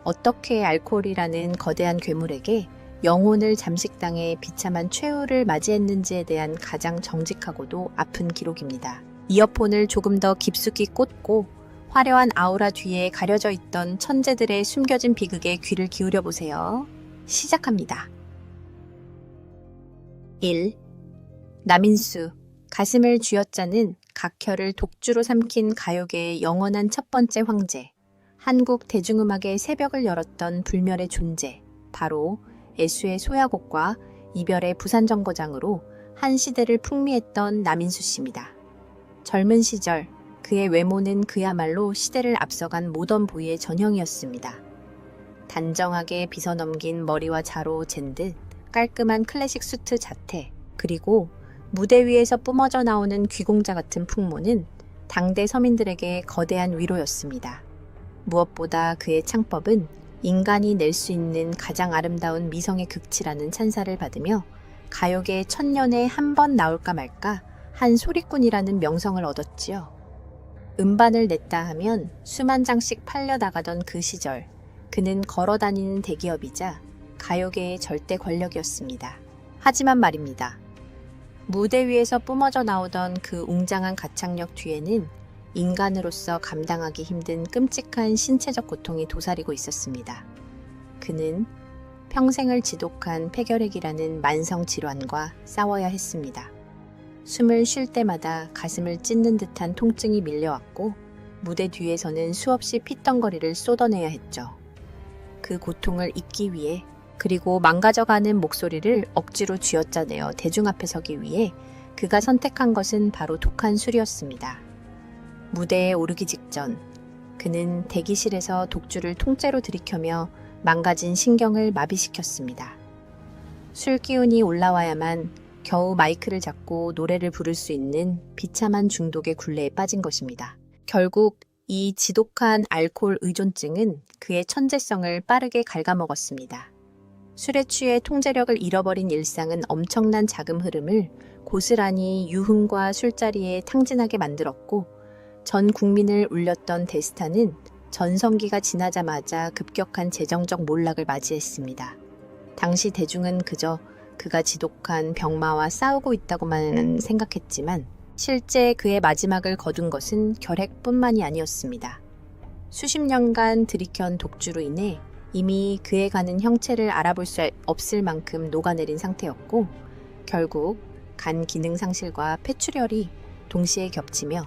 어떻게 알코올이라는 거대한 괴물에게 영혼을 잠식당해 비참한 최후를 맞이했는지에 대한 가장 정직하고도 아픈 기록입니다. 이어폰을 조금 더 깊숙이 꽂고 화려한 아우라 뒤에 가려져 있던 천재들의 숨겨진 비극에 귀를 기울여 보세요. 시작합니다. 1. 남인수, 가슴을 쥐어짜는 각혈을 독주로 삼킨 가요계의 영원한 첫 번째 황제, 한국 대중음악의 새벽을 열었던 불멸의 존재, 바로 애수의 소야곡과 이별의 부산정거장으로 한 시대를 풍미했던 남인수 씨입니다. 젊은 시절 그의 외모는 그야말로 시대를 앞서간 모던보이의 전형이었습니다. 단정하게 빗어넘긴 머리와 자로 잰 듯 깔끔한 클래식 수트 자태, 그리고 무대 위에서 뿜어져 나오는 귀공자 같은 풍모는 당대 서민들에게 거대한 위로였습니다. 무엇보다 그의 창법은 인간이 낼 수 있는 가장 아름다운 미성의 극치라는 찬사를 받으며 가요계 천년에 한 번 나올까 말까 한 소리꾼이라는 명성을 얻었지요. 음반을 냈다 하면 수만 장씩 팔려 나가던 그 시절, 그는 걸어다니는 대기업이자 가요계의 절대 권력이었습니다. 하지만 말입니다. 무대 위에서 뿜어져 나오던 그 웅장한 가창력 뒤에는 인간으로서 감당하기 힘든 끔찍한 신체적 고통이 도사리고 있었습니다. 그는 평생을 지독한 폐결핵이라는 만성 질환과 싸워야 했습니다. 숨을 쉴 때마다 가슴을 찢는 듯한 통증이 밀려왔고 무대 뒤에서는 수없이 피덩거리를 쏟아내야 했죠. 그 고통을 잊기 위해, 그리고 망가져가는 목소리를 억지로 쥐어짜내어 대중 앞에 서기 위해 그가 선택한 것은 바로 독한 술이었습니다. 무대에 오르기 직전 그는 대기실에서 독주를 통째로 들이켜며 망가진 신경을 마비시켰습니다. 술 기운이 올라와야만 겨우 마이크를 잡고 노래를 부를 수 있는 비참한 중독의 굴레에 빠진 것입니다. 결국 이 지독한 알코올 의존증은 그의 천재성을 빠르게 갉아먹었습니다. 술에 취해 통제력을 잃어버린 일상은 엄청난 자금 흐름을 고스란히 유흥과 술자리에 탕진하게 만들었고, 전 국민을 울렸던 대스타는 전성기가 지나자마자 급격한 재정적 몰락을 맞이했습니다. 당시 대중은 그저 그가 지독한 병마와 싸우고 있다고만 생각했지만 실제 그의 마지막을 거둔 것은 결핵뿐만이 아니었습니다. 수십 년간 들이켠 독주로 인해 이미 그에 가는 형체를 알아볼 수 없을 만큼 녹아내린 상태였고, 결국 간 기능 상실과 폐출혈이 동시에 겹치며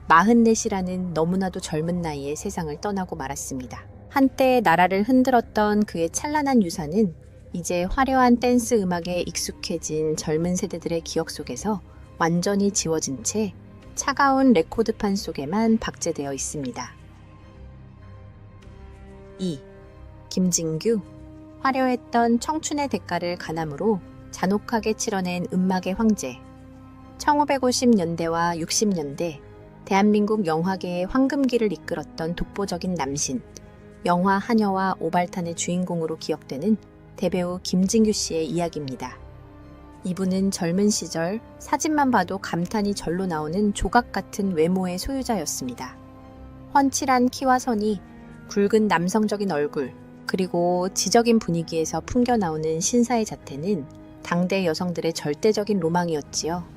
44이라는 너무나도 젊은 나이에 세상을 떠나고 말았습니다. 한때 나라를 흔들었던 그의 찬란한 유산은 이제 화려한 댄스 음악에 익숙해진 젊은 세대들의 기억 속에서 완전히 지워진 채 차가운 레코드판 속에만 박제되어 있습니다. 2. 김진규, 화려했던 청춘의 대가를 가남으로 잔혹하게 치러낸 음악의 황제. 1950년대와 60년대 대한민국 영화계의 황금기를 이끌었던 독보적인 남신, 영화 하녀와 오발탄의 주인공으로 기억되는 대배우 김진규 씨의 이야기입니다. 이분은 젊은 시절 사진만 봐도 감탄이 절로 나오는 조각 같은 외모의 소유자였습니다. 훤칠한 키와 선이, 굵은 남성적인 얼굴, 그리고 지적인 분위기에서 풍겨나오는 신사의 자태는 당대 여성들의 절대적인 로망이었지요.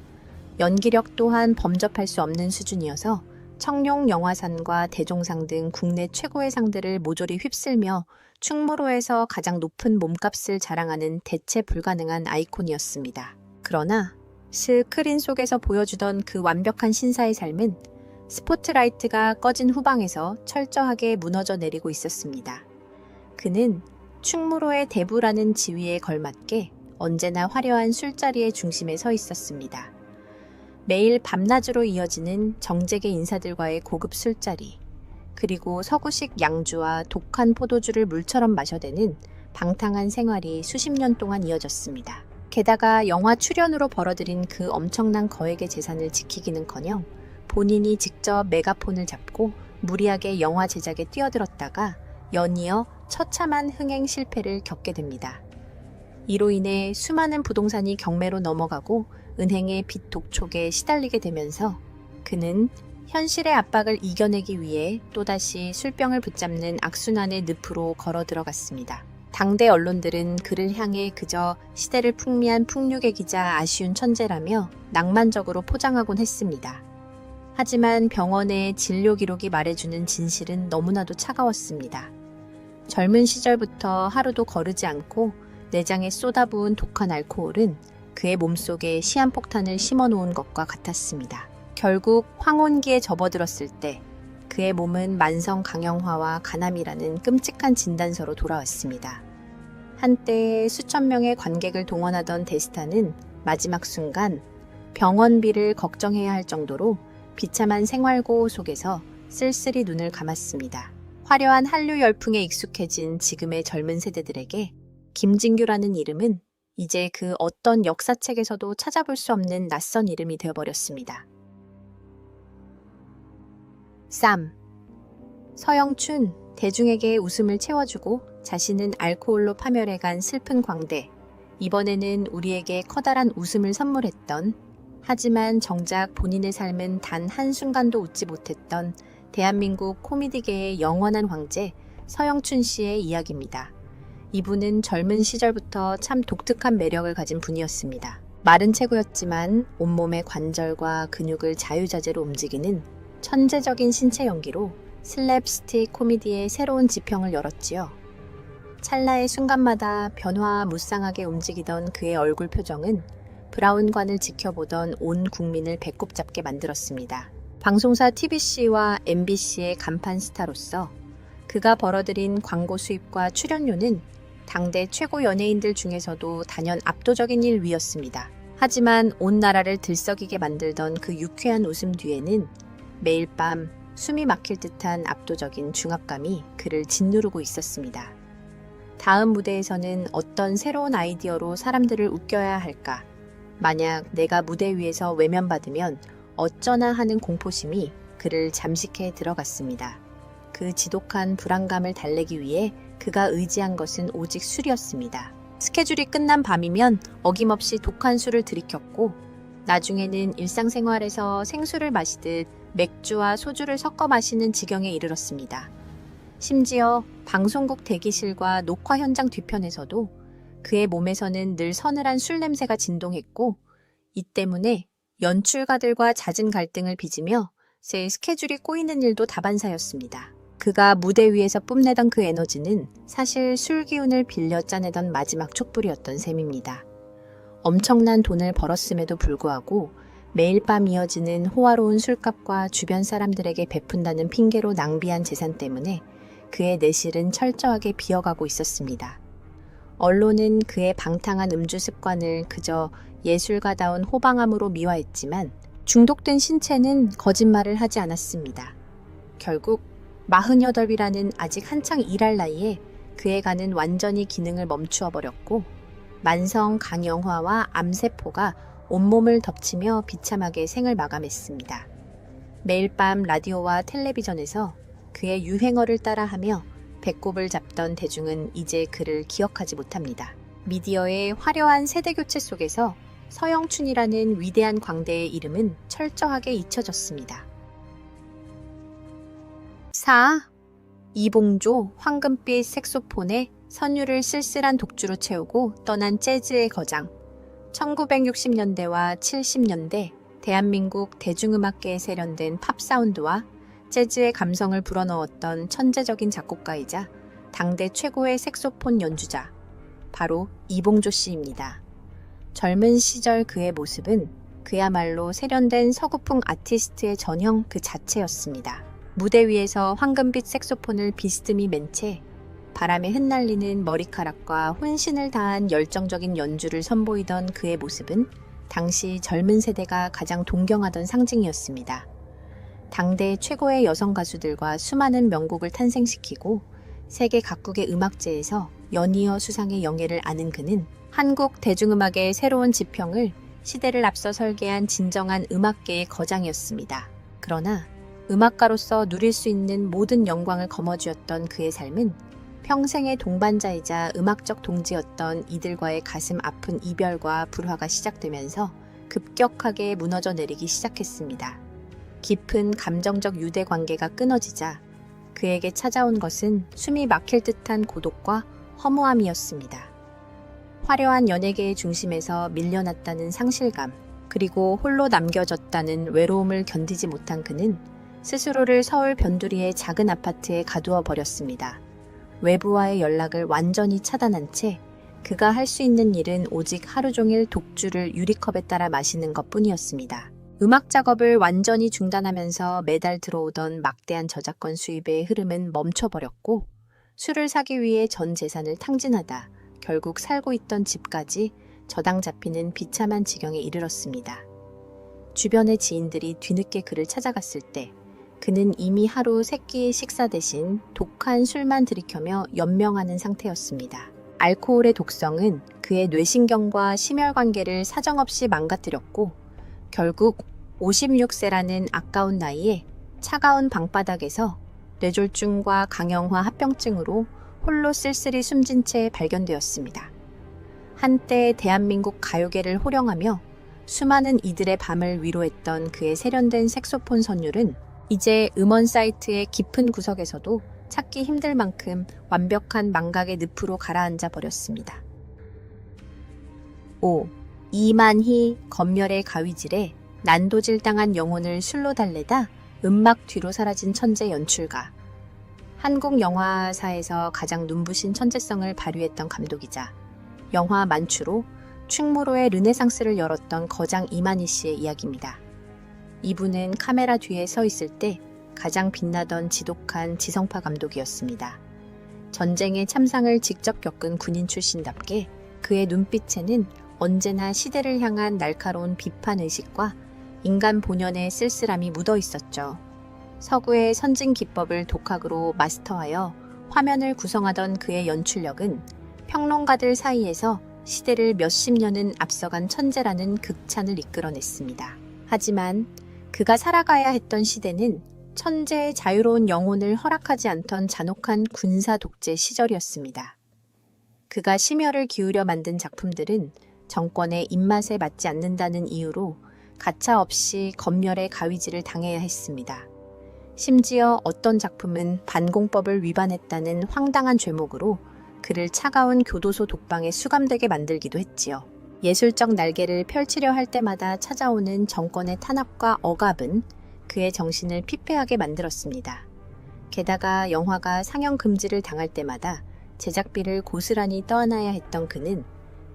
연기력 또한 범접할 수 없는 수준이어서 청룡 영화상과 대종상 등 국내 최고의 상들을 모조리 휩쓸며 충무로에서 가장 높은 몸값을 자랑하는 대체 불가능한 아이콘이었습니다. 그러나 스크린 속에서 보여주던 그 완벽한 신사의 삶은 스포트라이트가 꺼진 후방에서 철저하게 무너져 내리고 있었습니다. 그는 충무로의 대부라는 지위에 걸맞게 언제나 화려한 술자리의 중심에 서 있었습니다. 매일 밤낮으로 이어지는 정재계 인사들과의 고급 술자리, 그리고 서구식 양주와 독한 포도주를 물처럼 마셔대는 방탕한 생활이 수십 년 동안 이어졌습니다. 게다가 영화 출연으로 벌어들인 그 엄청난 거액의 재산을 지키기는커녕 본인이 직접 메가폰을 잡고 무리하게 영화 제작에 뛰어들었다가 연이어 처참한 흥행 실패를 겪게 됩니다. 이로 인해 수많은 부동산이 경매로 넘어가고 은행의 빚 독촉에 시달리게 되면서 그는 현실의 압박을 이겨내기 위해 또다시 술병을 붙잡는 악순환의 늪으로 걸어 들어갔습니다. 당대 언론들은 그를 향해 그저 시대를 풍미한 풍류계 기자 아쉬운 천재라며 낭만적으로 포장하곤 했습니다. 하지만 병원의 진료 기록이 말해주는 진실은 너무나도 차가웠습니다. 젊은 시절부터 하루도 거르지 않고 내장에 쏟아부은 독한 알코올은 그의 몸속에 시한폭탄을 심어놓은 것과 같았습니다. 결국 황혼기에 접어들었을 때 그의 몸은 만성 강영화와 간암이라는 끔찍한 진단서로 돌아왔습니다. 한때 수천 명의 관객을 동원하던 데스타는 마지막 순간 병원비를 걱정해야 할 정도로 비참한 생활고 속에서 쓸쓸히 눈을 감았습니다. 화려한 한류 열풍에 익숙해진 지금의 젊은 세대들에게 김진규라는 이름은 이제 그 어떤 역사책에서도 찾아볼 수 없는 낯선 이름이 되어버렸습니다. 쌈. 서영춘, 대중에게 웃음을 채워주고 자신은 알코올로 파멸해간 슬픈 광대. 이번에는 우리에게 커다란 웃음을 선물했던, 하지만 정작 본인의 삶은 단 한순간도 웃지 못했던 대한민국 코미디계의 영원한 황제 서영춘 씨의 이야기입니다. 이분은 젊은 시절부터 참 독특한 매력을 가진 분이었습니다. 마른 체구였지만 온몸의 관절과 근육을 자유자재로 움직이는 천재적인 신체 연기로 슬랩스틱 코미디의 새로운 지평을 열었지요. 찰나의 순간마다 변화무쌍하게 움직이던 그의 얼굴 표정은 브라운관을 지켜보던 온 국민을 배꼽 잡게 만들었습니다. 방송사 TBC와 MBC의 간판 스타로서 그가 벌어들인 광고 수입과 출연료는 당대 최고 연예인들 중에서도 단연 압도적인 1위였습니다. 하지만 온 나라를 들썩이게 만들던 그 유쾌한 웃음 뒤에는 매일 밤 숨이 막힐 듯한 압도적인 중압감이 그를 짓누르고 있었습니다. 다음 무대에서는 어떤 새로운 아이디어로 사람들을 웃겨야 할까? 만약 내가 무대 위에서 외면받으면 어쩌나 하는 공포심이 그를 잠식해 들어갔습니다. 그 지독한 불안감을 달래기 위해 그가 의지한 것은 오직 술이었습니다. 스케줄이 끝난 밤이면 어김없이 독한 술을 들이켰고 나중에는 일상생활에서 생수를 마시듯 맥주와 소주를 섞어 마시는 지경에 이르렀습니다. 심지어 방송국 대기실과 녹화 현장 뒤편에서도 그의 몸에서는 늘 서늘한 술 냄새가 진동했고 이 때문에 연출가들과 잦은 갈등을 빚으며 새 스케줄이 꼬이는 일도 다반사였습니다. 그가 무대 위에서 뽐내던 그 에너지는 사실 술 기운을 빌려 짜내던 마지막 촛불이었던 셈입니다. 엄청난 돈을 벌었음에도 불구하고 매일 밤 이어지는 호화로운 술값과 주변 사람들에게 베푼다는 핑계로 낭비한 재산 때문에 그의 내실은 철저하게 비어가고 있었습니다. 언론은 그의 방탕한 음주 습관을 그저 예술가다운 호방함으로 미화했지만 중독된 신체는 거짓말을 하지 않았습니다. 결국 48이라는 아직 한창 일할 나이에 그의 간은 완전히 기능을 멈추어 버렸고 만성 강영화와 암세포가 온몸을 덮치며 비참하게 생을 마감했습니다. 매일 밤 라디오와 텔레비전에서 그의 유행어를 따라하며 배꼽을 잡던 대중은 이제 그를 기억하지 못합니다. 미디어의 화려한 세대교체 속에서 서영춘이라는 위대한 광대의 이름은 철저하게 잊혀졌습니다. 4. 이봉조 황금빛 색소폰에 선율을 쓸쓸한 독주로 채우고 떠난 재즈의 거장. 1960년대와 70년대 대한민국 대중음악계에 세련된 팝 사운드와 재즈의 감성을 불어넣었던 천재적인 작곡가이자 당대 최고의 색소폰 연주자, 바로 이봉조 씨입니다. 젊은 시절 그의 모습은 그야말로 세련된 서구풍 아티스트의 전형 그 자체였습니다. 무대 위에서 황금빛 색소폰을 비스듬히 맨 채 바람에 흩날리는 머리카락과 혼신을 다한 열정적인 연주를 선보이던 그의 모습은 당시 젊은 세대가 가장 동경하던 상징이었습니다. 당대 최고의 여성 가수들과 수많은 명곡을 탄생시키고 세계 각국의 음악제에서 연이어 수상의 영예를 아는 그는 한국 대중음악의 새로운 지평을 시대를 앞서 설계한 진정한 음악계의 거장이었습니다. 그러나 음악가로서 누릴 수 있는 모든 영광을 거머쥐었던 그의 삶은 평생의 동반자이자 음악적 동지였던 이들과의 가슴 아픈 이별과 불화가 시작되면서 급격하게 무너져 내리기 시작했습니다. 깊은 감정적 유대 관계가 끊어지자 그에게 찾아온 것은 숨이 막힐 듯한 고독과 허무함이었습니다. 화려한 연예계의 중심에서 밀려났다는 상실감, 그리고 홀로 남겨졌다는 외로움을 견디지 못한 그는 스스로를 서울 변두리의 작은 아파트에 가두어 버렸습니다. 외부와의 연락을 완전히 차단한 채 그가 할 수 있는 일은 오직 하루 종일 독주를 유리컵에 따라 마시는 것뿐이었습니다. 음악 작업을 완전히 중단하면서 매달 들어오던 막대한 저작권 수입의 흐름은 멈춰버렸고 술을 사기 위해 전 재산을 탕진하다 결국 살고 있던 집까지 저당 잡히는 비참한 지경에 이르렀습니다. 주변의 지인들이 뒤늦게 그를 찾아갔을 때 그는 이미 하루 3끼의 식사 대신 독한 술만 들이켜며 연명하는 상태였습니다. 알코올의 독성은 그의 뇌신경과 심혈관계를 사정없이 망가뜨렸고 결국 56세라는 아까운 나이에 차가운 방바닥에서 뇌졸중과 강형화 합병증으로 홀로 쓸쓸히 숨진 채 발견되었습니다. 한때 대한민국 가요계를 호령하며 수많은 이들의 밤을 위로했던 그의 세련된 색소폰 선율은 이제 음원 사이트의 깊은 구석에서도 찾기 힘들 만큼 완벽한 망각의 늪으로 가라앉아 버렸습니다. 5. 이만희 검열의 가위질에 난도질당한 영혼을 술로 달래다 음막 뒤로 사라진 천재 연출가. 한국 영화사에서 가장 눈부신 천재성을 발휘했던 감독이자 영화 만추로 충무로의 르네상스를 열었던 거장 이만희 씨의 이야기입니다. 이분은 카메라 뒤에 서 있을 때 가장 빛나던 지독한 지성파 감독이었습니다. 전쟁의 참상을 직접 겪은 군인 출신답게 그의 눈빛에는 언제나 시대를 향한 날카로운 비판의식과 인간 본연의 쓸쓸함이 묻어 있었죠. 서구의 선진 기법을 독학으로 마스터하여 화면을 구성하던 그의 연출력은 평론가들 사이에서 시대를 몇십 년은 앞서간 천재라는 극찬을 이끌어냈습니다. 하지만 그가 살아가야 했던 시대는 천재의 자유로운 영혼을 허락하지 않던 잔혹한 군사 독재 시절이었습니다. 그가 심혈을 기울여 만든 작품들은 정권의 입맛에 맞지 않는다는 이유로 가차없이 검열의 가위질을 당해야 했습니다. 심지어 어떤 작품은 반공법을 위반했다는 황당한 죄목으로 그를 차가운 교도소 독방에 수감되게 만들기도 했지요. 예술적 날개를 펼치려 할 때마다 찾아오는 정권의 탄압과 억압은 그의 정신을 피폐하게 만들었습니다. 게다가 영화가 상영 금지를 당할 때마다 제작비를 고스란히 떠안아야 했던 그는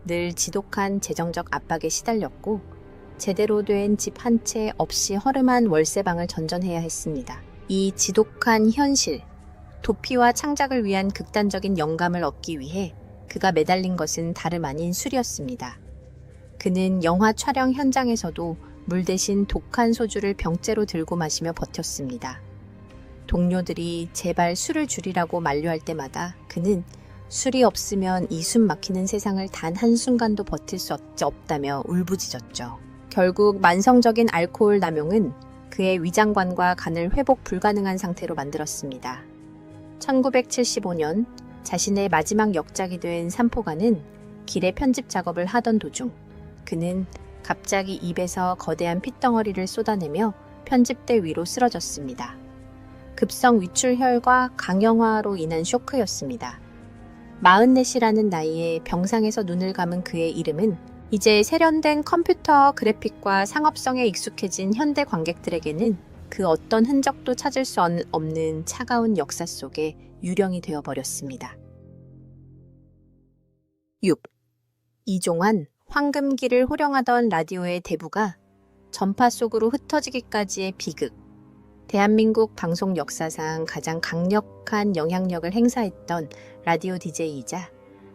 늘 지독한 재정적 압박에 시달렸고 제대로 된 집 한 채 없이 허름한 월세방을 전전해야 했습니다. 이 지독한 현실, 도피와 창작을 위한 극단적인 영감을 얻기 위해 그가 매달린 것은 다름 아닌 술이었습니다. 그는 영화 촬영 현장에서도 물 대신 독한 소주를 병째로 들고 마시며 버텼습니다. 동료들이 제발 술을 줄이라고 만류할 때마다 그는 술이 없으면 이 숨 막히는 세상을 단 한순간도 버틸 수 없다며 울부짖었죠. 결국 만성적인 알코올 남용은 그의 위장관과 간을 회복 불가능한 상태로 만들었습니다. 1975년 자신의 마지막 역작이 된 삼포가는 길의 편집 작업을 하던 도중 그는 갑자기 입에서 거대한 핏덩어리를 쏟아내며 편집대 위로 쓰러졌습니다. 급성 위출혈과 강영화로 인한 쇼크였습니다. 44이라는 나이에 병상에서 눈을 감은 그의 이름은 이제 세련된 컴퓨터 그래픽과 상업성에 익숙해진 현대 관객들에게는 그 어떤 흔적도 찾을 수 없는 차가운 역사 속에 유령이 되어버렸습니다. 6. 이종환, 황금기를 호령하던 라디오의 대부가 전파 속으로 흩어지기까지의 비극. 대한민국 방송 역사상 가장 강력한 영향력을 행사했던 라디오 DJ이자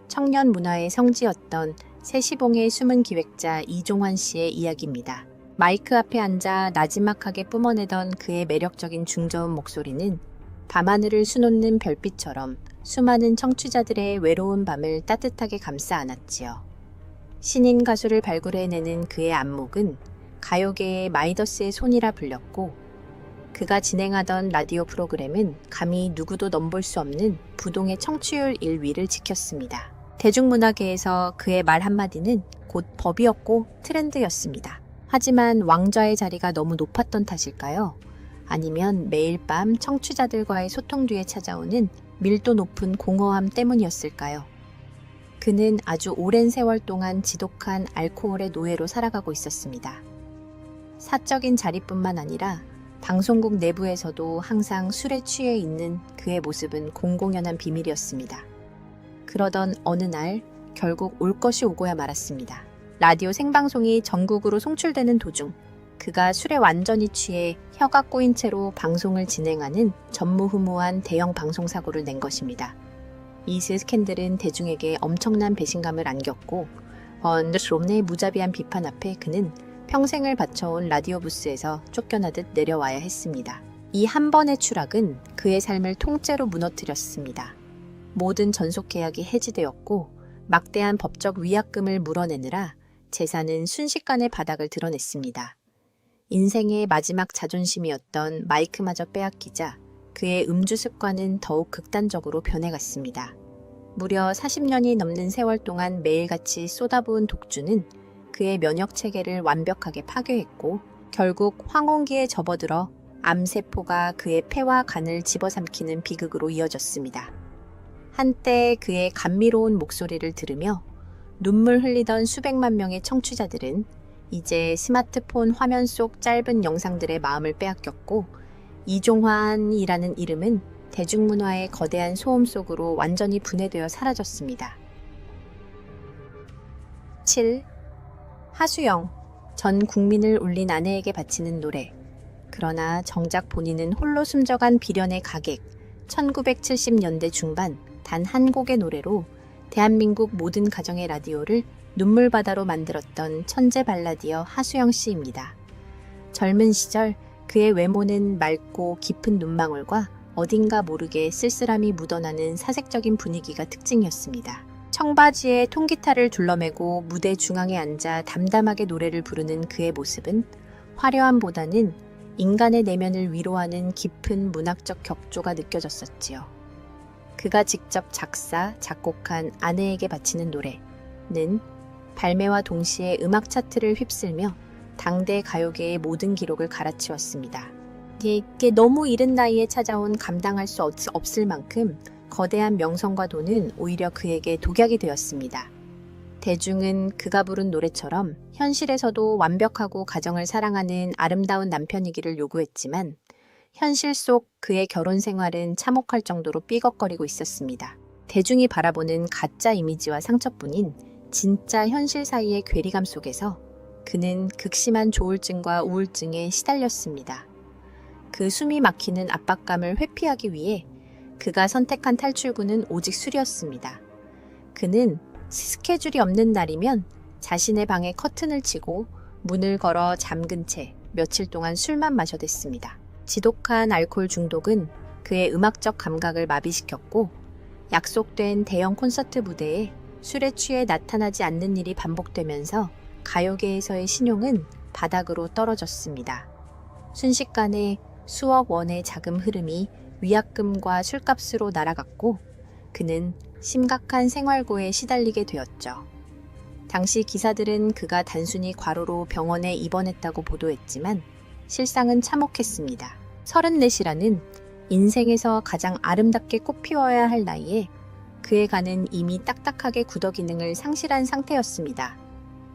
청년 문화의 성지였던 새시봉의 숨은 기획자 이종환 씨의 이야기입니다. 마이크 앞에 앉아 나지막하게 뿜어내던 그의 매력적인 중저음 목소리는 밤하늘을 수놓는 별빛처럼 수많은 청취자들의 외로운 밤을 따뜻하게 감싸 안았지요. 신인 가수를 발굴해내는 그의 안목은 가요계의 마이더스의 손이라 불렸고 그가 진행하던 라디오 프로그램은 감히 누구도 넘볼 수 없는 부동의 청취율 1위를 지켰습니다. 대중문화계에서 그의 말 한마디는 곧 법이었고 트렌드였습니다. 하지만 왕좌의 자리가 너무 높았던 탓일까요? 아니면 매일 밤 청취자들과의 소통 뒤에 찾아오는 밀도 높은 공허함 때문이었을까요? 그는 아주 오랜 세월 동안 지독한 알코올의 노예로 살아가고 있었습니다. 사적인 자리뿐만 아니라 방송국 내부에서도 항상 술에 취해 있는 그의 모습은 공공연한 비밀이었습니다. 그러던 어느 날 결국 올 것이 오고야 말았습니다. 라디오 생방송이 전국으로 송출되는 도중 그가 술에 완전히 취해 혀가 꼬인 채로 방송을 진행하는 전무후무한 대형 방송사고를 낸 것입니다. 이 스캔들은 대중에게 엄청난 배신감을 안겼고 언더스롬네의 무자비한 비판 앞에 그는 평생을 바쳐온 라디오 부스에서 쫓겨나듯 내려와야 했습니다. 이 한 번의 추락은 그의 삶을 통째로 무너뜨렸습니다. 모든 전속 계약이 해지되었고 막대한 법적 위약금을 물어내느라 재산은 순식간에 바닥을 드러냈습니다. 인생의 마지막 자존심이었던 마이크마저 빼앗기자 그의 음주 습관은 더욱 극단적으로 변해갔습니다. 무려 40년이 넘는 세월 동안 매일같이 쏟아부은 독주는 그의 면역 체계를 완벽하게 파괴했고 결국 황혼기에 접어들어 암세포가 그의 폐와 간을 집어삼키는 비극으로 이어졌습니다. 한때 그의 감미로운 목소리를 들으며 눈물 흘리던 수백만 명의 청취자들은 이제 스마트폰 화면 속 짧은 영상들의 마음을 빼앗겼고 이종환이라는 이름은 대중문화의 거대한 소음 속으로 완전히 분해되어 사라졌습니다. 7. 하수영, 전 국민을 울린 아내에게 바치는 노래. 그러나 정작 본인은 홀로 숨져간 비련의 가객, 1970년대 중반 단 한 곡의 노래로 대한민국 모든 가정의 라디오를 눈물바다로 만들었던 천재 발라디어 하수영 씨입니다. 젊은 시절 그의 외모는 맑고 깊은 눈망울과 어딘가 모르게 쓸쓸함이 묻어나는 사색적인 분위기가 특징이었습니다. 청바지에 통기타를 둘러매고 무대 중앙에 앉아 담담하게 노래를 부르는 그의 모습은 화려함보다는 인간의 내면을 위로하는 깊은 문학적 격조가 느껴졌었지요. 그가 직접 작사, 작곡한 아내에게 바치는 노래는 발매와 동시에 음악 차트를 휩쓸며 당대 가요계의 모든 기록을 갈아치웠습니다. 이게 너무 이른 나이에 찾아온 감당할 수 없을 만큼 거대한 명성과 돈은 오히려 그에게 독약이 되었습니다. 대중은 그가 부른 노래처럼 현실에서도 완벽하고 가정을 사랑하는 아름다운 남편이기를 요구했지만 현실 속 그의 결혼 생활은 참혹할 정도로 삐걱거리고 있었습니다. 대중이 바라보는 가짜 이미지와 상처뿐인 진짜 현실 사이의 괴리감 속에서 그는 극심한 조울증과 우울증에 시달렸습니다. 그 숨이 막히는 압박감을 회피하기 위해 그가 선택한 탈출구는 오직 술이었습니다. 그는 스케줄이 없는 날이면 자신의 방에 커튼을 치고 문을 걸어 잠근 채 며칠 동안 술만 마셔댔습니다. 지독한 알코올 중독은 그의 음악적 감각을 마비시켰고 약속된 대형 콘서트 무대에 술에 취해 나타나지 않는 일이 반복되면서 가요계에서의 신용은 바닥으로 떨어졌습니다. 순식간에 수억 원의 자금 흐름이 위약금과 술값으로 날아갔고 그는 심각한 생활고에 시달리게 되었죠. 당시 기사들은 그가 단순히 과로로 병원에 입원했다고 보도했지만 실상은 참혹했습니다. 34이라는 인생에서 가장 아름답게 꽃피워야 할 나이에 그의 간은 이미 딱딱하게 굳어 기능을 상실한 상태였습니다.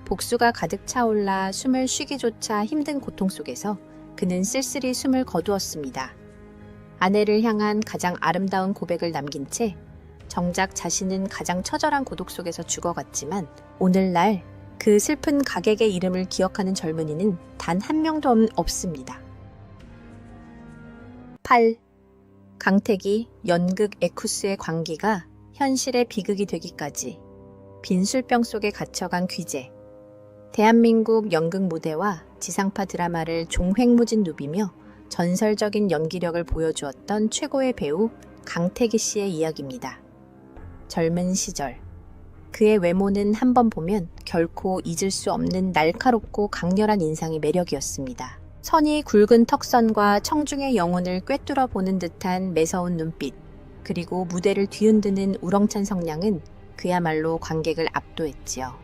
복수가 가득 차올라 숨을 쉬기조차 힘든 고통 속에서 그는 쓸쓸히 숨을 거두었습니다. 아내를 향한 가장 아름다운 고백을 남긴 채 정작 자신은 가장 처절한 고독 속에서 죽어갔지만 오늘날 그 슬픈 가객의 이름을 기억하는 젊은이는 단 한 명도 없습니다. 8. 강택이 연극 에쿠스의 광기가 현실의 비극이 되기까지 빈술병 속에 갇혀간 귀재. 대한민국 연극 무대와 지상파 드라마를 종횡무진 누비며 전설적인 연기력을 보여주었던 최고의 배우 강태기 씨의 이야기입니다. 젊은 시절, 그의 외모는 한 번 보면 결코 잊을 수 없는 날카롭고 강렬한 인상이 매력이었습니다. 선이 굵은 턱선과 청중의 영혼을 꿰뚫어 보는 듯한 매서운 눈빛, 그리고 무대를 뒤흔드는 우렁찬 성량은 그야말로 관객을 압도했지요.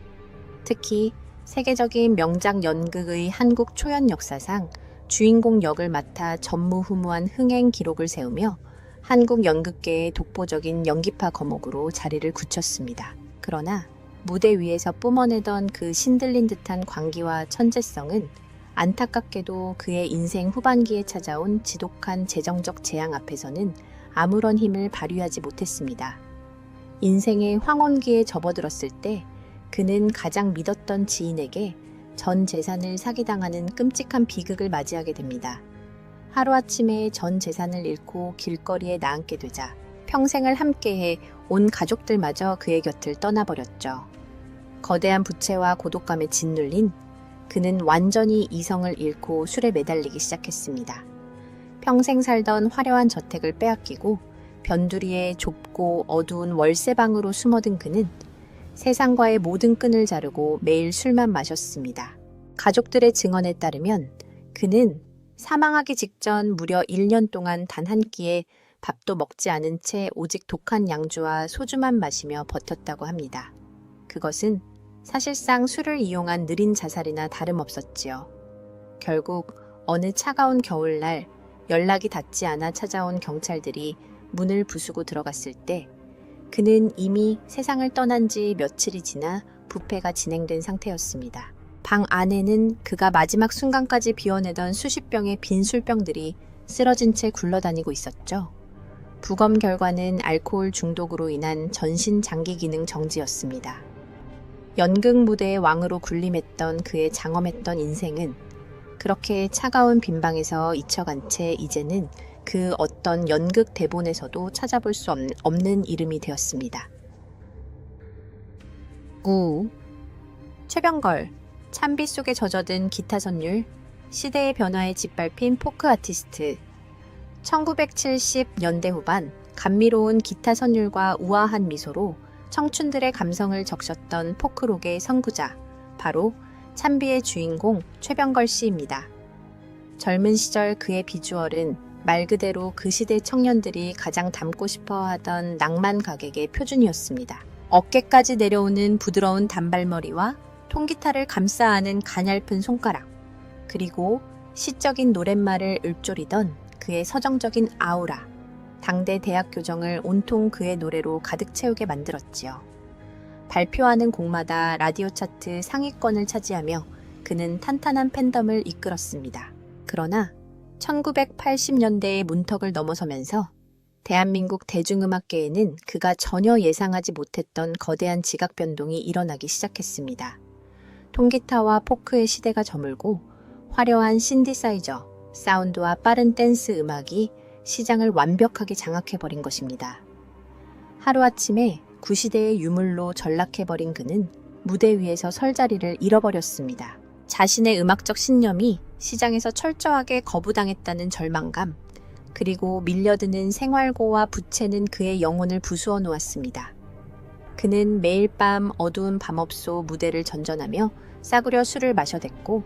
특히 세계적인 명작 연극의 한국 초연 역사상 주인공 역을 맡아 전무후무한 흥행 기록을 세우며 한국 연극계의 독보적인 연기파 거목으로 자리를 굳혔습니다. 그러나 무대 위에서 뿜어내던 그 신들린 듯한 광기와 천재성은 안타깝게도 그의 인생 후반기에 찾아온 지독한 재정적 재앙 앞에서는 아무런 힘을 발휘하지 못했습니다. 인생의 황혼기에 접어들었을 때 그는 가장 믿었던 지인에게 전 재산을 사기당하는 끔찍한 비극을 맞이하게 됩니다. 하루아침에 전 재산을 잃고 길거리에 나앉게 되자 평생을 함께해 온 가족들마저 그의 곁을 떠나버렸죠. 거대한 부채와 고독감에 짓눌린 그는 완전히 이성을 잃고 술에 매달리기 시작했습니다. 평생 살던 화려한 저택을 빼앗기고 변두리의 좁고 어두운 월세방으로 숨어든 그는 세상과의 모든 끈을 자르고 매일 술만 마셨습니다. 가족들의 증언에 따르면 그는 사망하기 직전 무려 1년 동안 단 한 끼에 밥도 먹지 않은 채 오직 독한 양주와 소주만 마시며 버텼다고 합니다. 그것은 사실상 술을 이용한 느린 자살이나 다름없었지요. 결국 어느 차가운 겨울날 연락이 닿지 않아 찾아온 경찰들이 문을 부수고 들어갔을 때 그는 이미 세상을 떠난 지 며칠이 지나 부패가 진행된 상태였습니다. 방 안에는 그가 마지막 순간까지 비워내던 수십 병의 빈 술병들이 쓰러진 채 굴러다니고 있었죠. 부검 결과는 알코올 중독으로 인한 전신 장기 기능 정지였습니다. 연극 무대의 왕으로 군림했던 그의 장엄했던 인생은 그렇게 차가운 빈방에서 잊혀간 채 이제는 그 어떤 연극 대본에서도 찾아볼 수 없는 이름이 되었습니다. 최병걸, 찬비 속에 젖어든 기타 선율, 시대의 변화에 짓밟힌 포크 아티스트. 1970년대 후반 감미로운 기타 선율과 우아한 미소로 청춘들의 감성을 적셨던 포크록의 선구자, 바로 찬비의 주인공 최병걸 씨입니다. 젊은 시절 그의 비주얼은 말 그대로 그 시대 청년들이 가장 닮고 싶어 하던 낭만 가객의 표준이었습니다. 어깨까지 내려오는 부드러운 단발머리와 통기타를 감싸 안은 가냘픈 손가락, 그리고 시적인 노랫말을 읊조리던 그의 서정적인 아우라, 당대 대학 교정을 온통 그의 노래로 가득 채우게 만들었지요. 발표하는 곡마다 라디오 차트 상위권을 차지하며 그는 탄탄한 팬덤을 이끌었습니다. 그러나 1980년대의 문턱을 넘어서면서 대한민국 대중음악계에는 그가 전혀 예상하지 못했던 거대한 지각 변동이 일어나기 시작했습니다. 통기타와 포크의 시대가 저물고 화려한 신디사이저, 사운드와 빠른 댄스 음악이 시장을 완벽하게 장악해버린 것입니다. 하루아침에 구시대의 유물로 전락해버린 그는 무대 위에서 설 자리를 잃어버렸습니다. 자신의 음악적 신념이 시장에서 철저하게 거부당했다는 절망감, 그리고 밀려드는 생활고와 부채는 그의 영혼을 부수어 놓았습니다. 그는 매일 밤 어두운 밤업소 무대를 전전하며 싸구려 술을 마셔댔고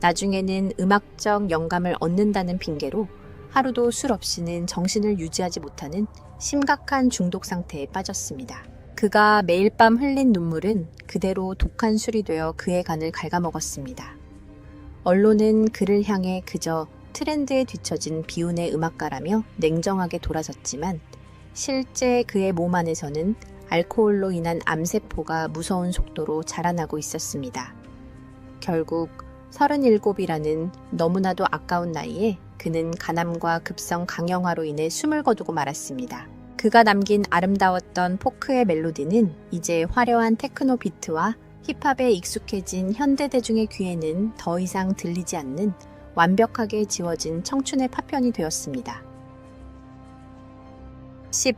나중에는 음악적 영감을 얻는다는 핑계로 하루도 술 없이는 정신을 유지하지 못하는 심각한 중독 상태에 빠졌습니다. 그가 매일 밤 흘린 눈물은 그대로 독한 술이 되어 그의 간을 갉아먹었습니다. 언론은 그를 향해 그저 트렌드에 뒤처진 비운의 음악가라며 냉정하게 돌아섰지만 실제 그의 몸 안에서는 알코올로 인한 암세포가 무서운 속도로 자라나고 있었습니다. 결국 37이라는 너무나도 아까운 나이에 그는 간암과 급성 강영화로 인해 숨을 거두고 말았습니다. 그가 남긴 아름다웠던 포크의 멜로디는 이제 화려한 테크노 비트와 힙합에 익숙해진 현대 대중의 귀에는 더 이상 들리지 않는 완벽하게 지워진 청춘의 파편이 되었습니다. 10.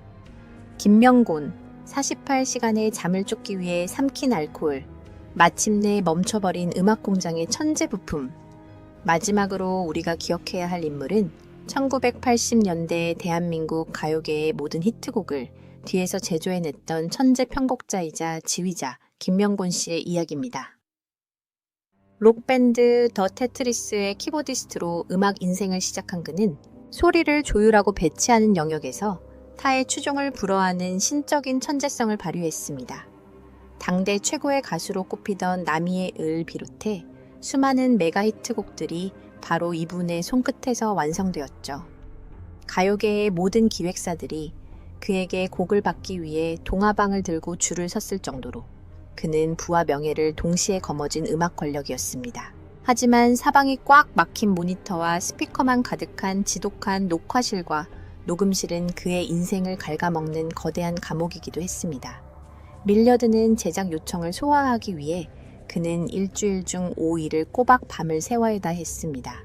김명곤, 48시간의 잠을 쫓기 위해 삼킨 알코올, 마침내 멈춰버린 음악공장의 천재 부품. 마지막으로 우리가 기억해야 할 인물은 1980년대 대한민국 가요계의 모든 히트곡을 뒤에서 제조해냈던 천재 편곡자이자 지휘자 김명곤 씨의 이야기입니다. 록밴드 더 테트리스의 키보디스트로 음악 인생을 시작한 그는 소리를 조율하고 배치하는 영역에서 타의 추종을 불허하는 신적인 천재성을 발휘했습니다. 당대 최고의 가수로 꼽히던 나미의 을 비롯해 수많은 메가히트 곡들이 바로 이분의 손끝에서 완성되었죠. 가요계의 모든 기획사들이 그에게 곡을 받기 위해 동화방을 들고 줄을 섰을 정도로 그는 부와 명예를 동시에 거머쥔 음악 권력이었습니다. 하지만 사방이 꽉 막힌 모니터와 스피커만 가득한 지독한 녹화실과 녹음실은 그의 인생을 갉아먹는 거대한 감옥이기도 했습니다. 밀려드는 제작 요청을 소화하기 위해 그는 일주일 중 5일을 꼬박 밤을 새워야 했습니다.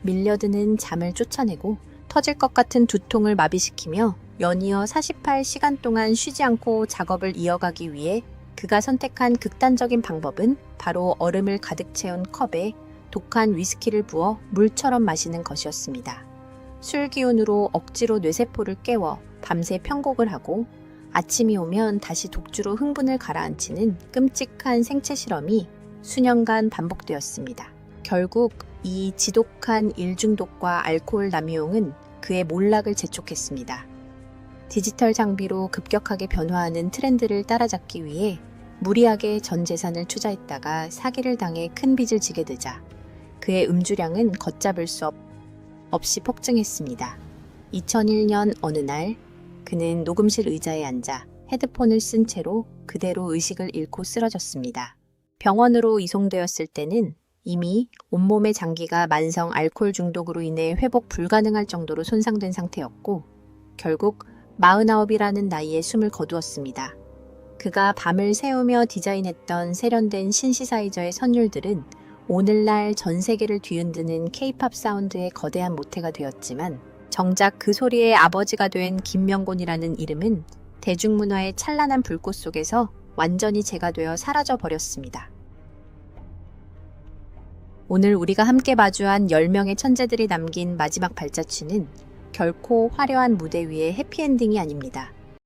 밀려드는 잠을 쫓아내고 터질 것 같은 두통을 마비시키며 연이어 48시간 동안 쉬지 않고 작업을 이어가기 위해 그가 선택한 극단적인 방법은 바로 얼음을 가득 채운 컵에 독한 위스키를 부어 물처럼 마시는 것이었습니다. 술 기운으로 억지로 뇌세포를 깨워 밤새 편곡을 하고 아침이 오면 다시 독주로 흥분을 가라앉히는 끔찍한 생체 실험이 수년간 반복되었습니다. 결국 이 지독한 일중독과 알코올 남용은 그의 몰락을 재촉했습니다. 디지털 장비로 급격하게 변화하는 트렌드를 따라잡기 위해 무리하게 전 재산을 투자했다가 사기를 당해 큰 빚을 지게 되자 그의 음주량은 걷잡을 수 없이 폭증했습니다. 2001년 어느 날 그는 녹음실 의자에 앉아 헤드폰을 쓴 채로 그대로 의식을 잃고 쓰러졌습니다. 병원으로 이송되었을 때는 이미 온몸의 장기가 만성 알코올 중독으로 인해 회복 불가능할 정도로 손상된 상태였고 결국 49이라는 나이에 숨을 거두었습니다. 그가 밤을 새우며 디자인했던 세련된 신시사이저의 선율들은 오늘날 전 세계를 뒤흔드는 K-팝 사운드의 거대한 모태가 되었지만 정작 그 소리의 아버지가 된 김명곤이라는 이름은 대중문화의 찬란한 불꽃 속에서 완전히 재가 되어 사라져 버렸습니다. 오늘 우리가 함께 마주한 10명의 천재들이 남긴 마지막 발자취는 결코 화려한 무대 위의 해피엔딩이 아닙니다.